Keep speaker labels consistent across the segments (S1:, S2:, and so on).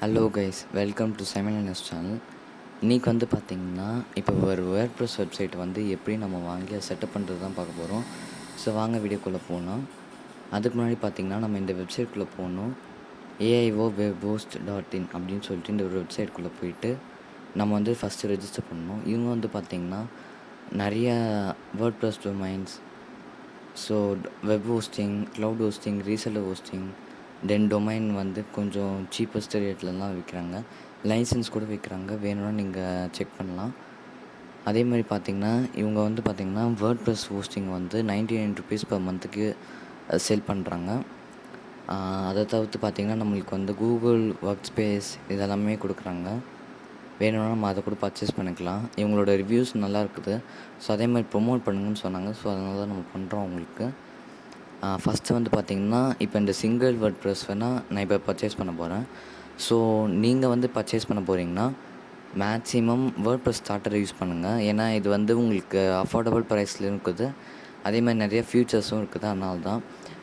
S1: Hello guys, welcome to simonlinus channel. இன்றைக்கி வந்து பார்த்திங்கன்னா இப்போ ஒரு வேர்ட்ப்ரெஸ் வெப்சைட் வந்து எப்படி நம்ம வாங்கி அதை செட்டப் பண்ணுறது தான் பார்க்க போகிறோம். ஸோ வாங்க வீடியோக்குள்ளே போகலாம். அதுக்கு முன்னாடி பார்த்திங்கன்னா நம்ம இந்த வெப்சைட்குள்ளே போகணும். aiowebhost.in அப்படின்னு சொல்லிட்டு இந்த ஒரு வெப்சைட்குள்ளே போயிட்டு நம்ம வந்து ஃபஸ்ட்டு ரெஜிஸ்டர் பண்ணணும். இவங்க வந்து பார்த்திங்கன்னா நிறைய WordPress domains, so web hosting, cloud hosting, reseller hosting, then domain வந்து கொஞ்சம் சீப்பஸ்ட் ரேட்லலாம் விற்கிறாங்க. லைசன்ஸ் கூட விற்கிறாங்க, வேணும்னா நீங்கள் செக் பண்ணலாம். அதே மாதிரி பார்த்திங்கன்னா இவங்க வந்து பார்த்திங்கன்னா வேர்ட்ப்ரெஸ் ஹோஸ்டிங் வந்து ₹99 per மந்த்துக்கு சேல் பண்ணுறாங்க. அதை தவிர்த்து பார்த்திங்கன்னா நம்மளுக்கு வந்து கூகுள் ஒர்க் ஸ்பேஸ் இதெல்லாமே கொடுக்குறாங்க. வேணும்னா நம்ம அதை கூட பர்ச்சேஸ் பண்ணிக்கலாம். இவங்களோட ரிவ்யூஸ் நல்லா இருக்குது. ஸோ அதே மாதிரி ப்ரொமோட் பண்ணுங்கன்னு சொன்னாங்க. ஸோ அதனால தான் நம்ம பண்ணுறோம் உங்களுக்கு. ஃபஸ்ட்டு வந்து பார்த்திங்கன்னா இப்போ இந்த சிங்கிள் வேர்ட்ப்ரெஸ் வேணால் நான் இப்போ பர்ச்சேஸ் பண்ண போகிறேன். ஸோ நீங்கள் வந்து பர்ச்சேஸ் பண்ண போகிறீங்கன்னா மேக்ஸிமம் வேர்ட்ப்ரெஸ் ஸ்டார்டரை யூஸ் பண்ணுங்கள். ஏன்னா இது வந்து உங்களுக்கு அஃபோர்டபுள் ப்ரைஸ்லேயும் இருக்குது, அதே மாதிரி நிறைய ஃபியூச்சர்ஸும் இருக்குது. அதனால தான்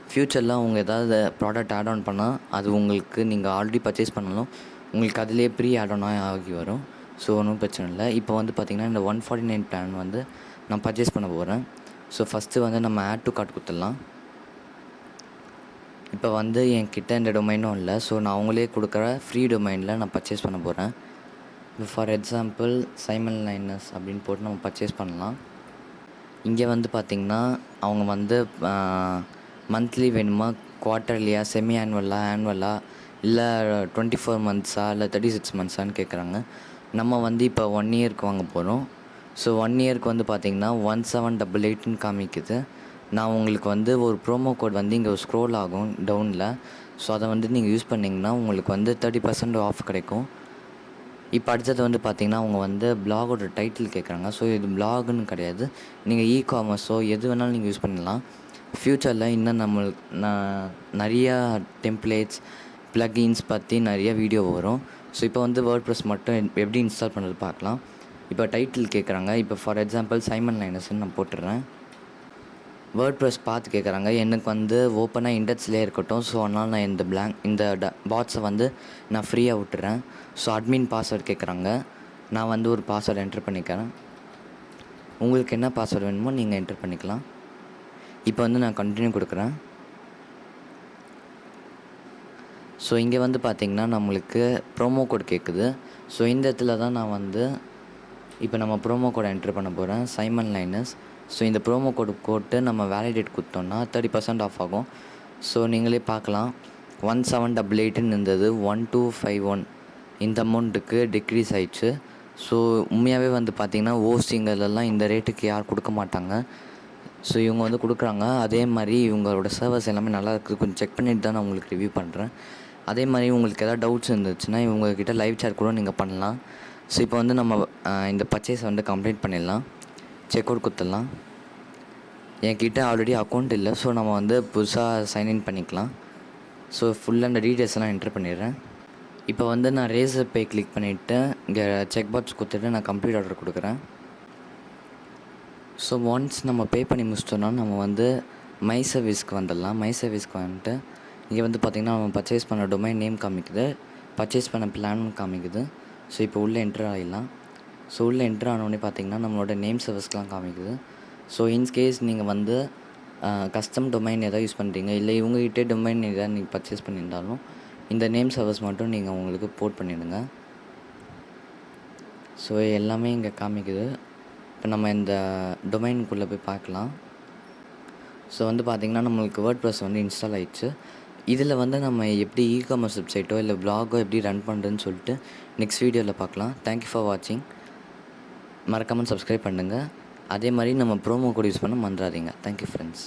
S1: ஃப்யூச்சரில் அவங்க ஏதாவது ப்ராடக்ட் ஆட் ஆன் பண்ணால் அது உங்களுக்கு நீங்கள் ஆல்ரெடி பர்ச்சேஸ் பண்ணாலும் உங்களுக்கு அதிலே ப்ரீ ஆட் ஆனாக ஆகி வரும். ஸோ ஒன்றும் பிரச்சனை இல்லை. இப்போ வந்து பார்த்திங்கன்னா இந்த 149 பிளான் வந்து நான் பர்ச்சேஸ் பண்ண போகிறேன். ஸோ ஃபஸ்ட்டு வந்து நம்ம ஆட் டு கார்ட் கொடுத்துடலாம். இப்போ வந்து என்கிட்ட இந்த டொமைனும் இல்லை. ஸோ நான் அவங்களே கொடுக்குற ஃப்ரீ டொமைனில் நான் பர்ச்சேஸ் பண்ண போகிறேன். இப்போ ஃபார் எக்ஸாம்பிள் simonlinus அப்படின்னு போட்டு நம்ம பர்ச்சேஸ் பண்ணலாம். இங்கே வந்து பார்த்திங்கன்னா அவங்க வந்து மந்த்லி வேணுமா, குவார்ட்டர்லியா, செமி ஆனுவலா இல்லை 24 மந்த்ஸா இல்லை 36 மந்த்ஸான்னு கேட்குறாங்க. நம்ம வந்து இப்போ 1 இயருக்கு வாங்க போகிறோம். ஸோ 1 இயருக்கு வந்து பார்த்திங்கன்னா 1788ன்னு காமிக்குது. நான் உங்களுக்கு வந்து ஒரு ப்ரோமோ கோட் வந்து இங்கே ஸ்க்ரோல் ஆகும் டவுனில். ஸோ அதை வந்து நீங்கள் யூஸ் பண்ணிங்கன்னா உங்களுக்கு வந்து 30% ஆஃப் கிடைக்கும். இப்போ அடுத்தது வந்து பார்த்திங்கன்னா அவங்க வந்து பிளாகோட டைட்டில் கேட்குறாங்க. ஸோ இது பிளாகுன்னு கிடையாது, நீங்கள் காமர்ஸோ எது வேணாலும் நீங்கள் யூஸ் பண்ணலாம். ஃப்யூச்சரில் இன்னும் நம்மளுக்கு நிறையா டெம்ப்ளேட்ஸ், ப்ளகின்ஸ் பற்றி நிறைய வீடியோ வரும். ஸோ இப்போ வந்து வேர்ட்ப்ரெஸ் மட்டும் எப்படி இன்ஸ்டால் பண்ணுறது பார்க்கலாம். இப்போ டைட்டில் கேட்குறாங்க. இப்போ ஃபார் எக்ஸாம்பிள் simonlinusன்னு நான் போட்டுடுறேன். வேர்ட்ப்ரெஸ் பார்த்து கேட்குறாங்க. எனக்கு வந்து ஓப்பனாக இண்டெக்ஸ்லேயே இருக்கட்டும். ஸோ அதனால் நான் இந்த பாட்ஸை வந்து நான் ஃப்ரீயாக விட்டுறேன். ஸோ அட்மின் பாஸ்வேர்டு கேட்குறாங்க. நான் வந்து ஒரு பாஸ்வேர்டு என்ட்ரு பண்ணிக்கிறேன். உங்களுக்கு என்ன பாஸ்வேர்டு வேணுமோ நீங்கள் என்ட்ரு பண்ணிக்கலாம். இப்போ வந்து நான் கண்டினியூ கொடுக்குறேன். ஸோ இங்கே வந்து பார்த்திங்கன்னா நம்மளுக்கு ப்ரோமோ கோட் கேட்குது. ஸோ இந்த இடத்துல தான் நான் வந்து இப்போ நம்ம ப்ரோமோ கோடை என்ட்ரு பண்ண போகிறேன், simonlinus. ஸோ இந்த ப்ரோமோ கோடு போட்டு நம்ம வேலிடேட் கொடுத்தோன்னா 30% ஆஃப் ஆகும். ஸோ நீங்களே பார்க்கலாம், 1788ன்னு இருந்தது 1251 இந்த அமௌண்ட்டுக்கு டிக்ரீஸ் ஆயிடுச்சு. ஸோ உண்மையாகவே வந்து பார்த்திங்கன்னா ஹோஸ்டிங்கெல்லாம் இந்த ரேட்டுக்கு யார் கொடுக்க மாட்டாங்க. ஸோ இவங்க வந்து கொடுக்குறாங்க. அதே மாதிரி இவங்களோட சர்வர்ஸ் எல்லாமே நல்லா இருக்குது. கொஞ்சம் செக் பண்ணிட்டு தான் நான் உங்களுக்கு ரிவ்யூ பண்ணுறேன். அதே மாதிரி உங்களுக்கு எதாவது டவுட்ஸ் இருந்துச்சுன்னா இவங்கக்கிட்ட லைவ் சேட் கூட நீங்கள் பண்ணலாம். ஸோ இப்போ வந்து நம்ம இந்த பர்ச்சேஸை வந்து கம்ப்ளீட் பண்ணிடலாம். செக் அவுட் கொடுத்துடலாம். என்கிட்ட ஆல்ரெடி அக்கௌண்ட் இல்லை. ஸோ நம்ம வந்து புதுசாக சைன்இன் பண்ணிக்கலாம். ஸோ ஃபுல்லாக அந்த டீட்டெயில்ஸ் எல்லாம் என்ட்ரு பண்ணிடுறேன். இப்போ வந்து நான் ரேசர் பே கிளிக் பண்ணிவிட்டு இங்கே செக் பாக்ஸ் கொடுத்துட்டு நான் கம்ப்ளீட் ஆர்டர் கொடுக்குறேன். ஸோ ஒன்ஸ் நம்ம பே பண்ணி முடிச்சிட்டோன்னா நம்ம வந்து மை சர்வீஸ்க்கு வந்துடலாம். மை சர்வீஸ்க்கு வந்துட்டு இங்கே வந்து பார்த்திங்கன்னா நம்ம பர்ச்சேஸ் பண்ண டொமைன் நேம் காமிக்குது, பர்ச்சேஸ் பண்ண பிளானும் காமிக்குது. ஸோ இப்போ உள்ளே என்ட்ரு ஆகிடலாம். ஸோ உள்ளே என்ட்ரு ஆனோடனே பார்த்திங்கன்னா நம்மளோட நேம் சர்வீஸ்க்கெலாம் காமிக்குது. ஸோ இன்கேஸ் நீங்கள் வந்து கஸ்டம் டொமைன் எதாவது யூஸ் பண்ணுறீங்க, இல்லை இவங்ககிட்டே டொமைன் எதாவது நீங்கள் பர்ச்சேஸ் பண்ணியிருந்தாலும் இந்த நேம் சர்வீஸ் மட்டும் நீங்கள் உங்களுக்கு போர்ட் பண்ணிவிடுங்க. ஸோ எல்லாமே இங்கே காமிக்குது. இப்போ நம்ம இந்த டொமைனுக்குள்ளே போய் பார்க்கலாம். ஸோ வந்து பார்த்திங்கன்னா நம்மளுக்கு வேர்ட்ப்ரெஸ் வந்து இன்ஸ்டால் ஆகிடுச்சு. இதில் வந்து நம்ம எப்படி காமர்ஸ் வெப்சைட்டோ இல்லை ப்ளாகோ எப்படி ரன் பண்ணுறதுன்னு சொல்லிட்டு நெக்ஸ்ட் வீடியோவில் பார்க்கலாம். தேங்க்யூ ஃபார் வாட்சிங். மறக்காமல் சப்ஸ்கிரைப் பண்ணுங்கள். அதே மாதிரி நம்ம ப்ரோமோ கோட் யூஸ் பண்ண மறந்துடாதீங்க. Thank you friends.